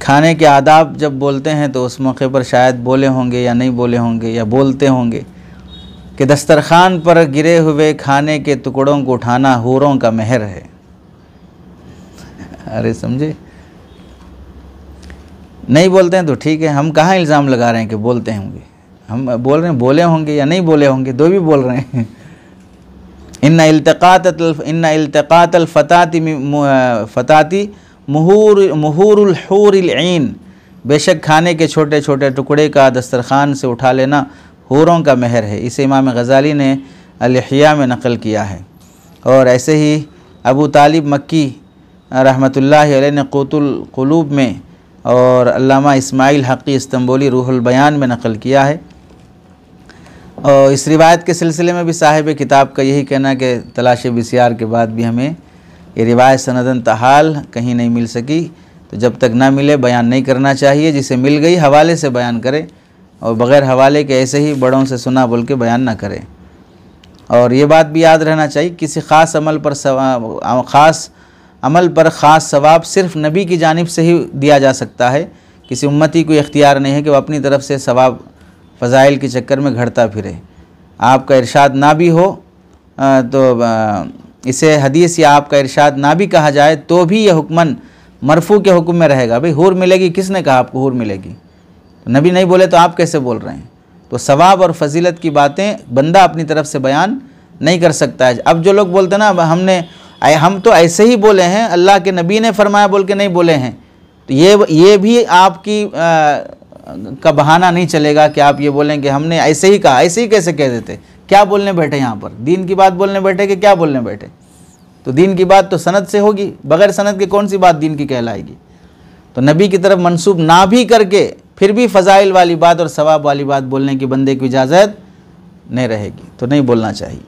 खाने के आदाब जब बोलते हैं तो उस मौके पर शायद बोले होंगे या नहीं बोले होंगे या बोलते होंगे कि दस्तरखान पर गिरे हुए खाने के टुकड़ों को उठाना हूरों का महर है। अरे समझे, नहीं बोलते हैं तो ठीक है, हम कहाँ इल्ज़ाम लगा रहे हैं कि बोलते होंगे, हम बोल रहे हैं बोले होंगे या नहीं बोले होंगे, दो भी बोल रहे हैं। इन्ना इल्तिक़ातल फ़ताती मुहूरुल हूरिल ऐन, बेशक खाने के छोटे छोटे टुकड़े का दस्तरखान से उठा लेना हूरों का महर है। इसे इमाम गज़ाली ने अल-इह्या में नक़ल किया है। और ऐसे ही अबू तालिब मक्की रहमतुल्लाहि अलैह ने क़ूतुल क़ुलूब में और अल्लामा इस्माइल हक़ी इस्तंबुली रूहुल बयान में नक़ल किया है। और इस रिवायत के सिलसिले में भी साहिब किताब का यही कहना है कि तलाश बिस्यार के बाद भी हमें ये रिवायत सनदन तहाल कहीं नहीं मिल सकी, तो जब तक ना मिले बयान नहीं करना चाहिए। जिसे मिल गई हवाले से बयान करे और बग़ैर हवाले के ऐसे ही बड़ों से सुना बोल के बयान ना करें। और ये बात भी याद रहना चाहिए, किसी ख़ास अमल पर ख़ास सवाब सिर्फ़ नबी की जानिब से ही दिया जा सकता है। किसी उम्मती को इख्तियार नहीं है कि वह अपनी तरफ से सवाब फ़ज़ाइल के चक्कर में घड़ता फिरे। आपका इरशाद ना भी हो तो इसे हदीस या आपका इरशाद ना भी कहा जाए तो भी यह हुक्मन मरफू के हुक्म में रहेगा। भाई हूर मिलेगी, किसने कहा आपको हूर मिलेगी? तो नबी नहीं बोले तो आप कैसे बोल रहे हैं? तो सवाब और फजीलत की बातें बंदा अपनी तरफ से बयान नहीं कर सकता है। अब जो लोग बोलते हैं ना हम तो ऐसे ही बोले हैं, अल्लाह के नबी ने फरमाया बोल के नहीं बोले हैं, तो ये भी आपकी का बहाना नहीं चलेगा कि आप ये बोलें कि हमने ऐसे ही कहा। ऐसे ही कैसे कह देते? क्या बोलने बैठे यहाँ पर? दीन की बात बोलने बैठे कि क्या बोलने बैठे? तो दीन की बात तो सनद से होगी, बग़ैर सनद के कौन सी बात दीन की कहलाएगी? तो नबी की तरफ मंसूब ना भी करके फिर भी फ़ज़ाइल वाली बात और सवाब वाली बात बोलने की बंदे की इजाज़त नहीं रहेगी, तो नहीं बोलना चाहिए।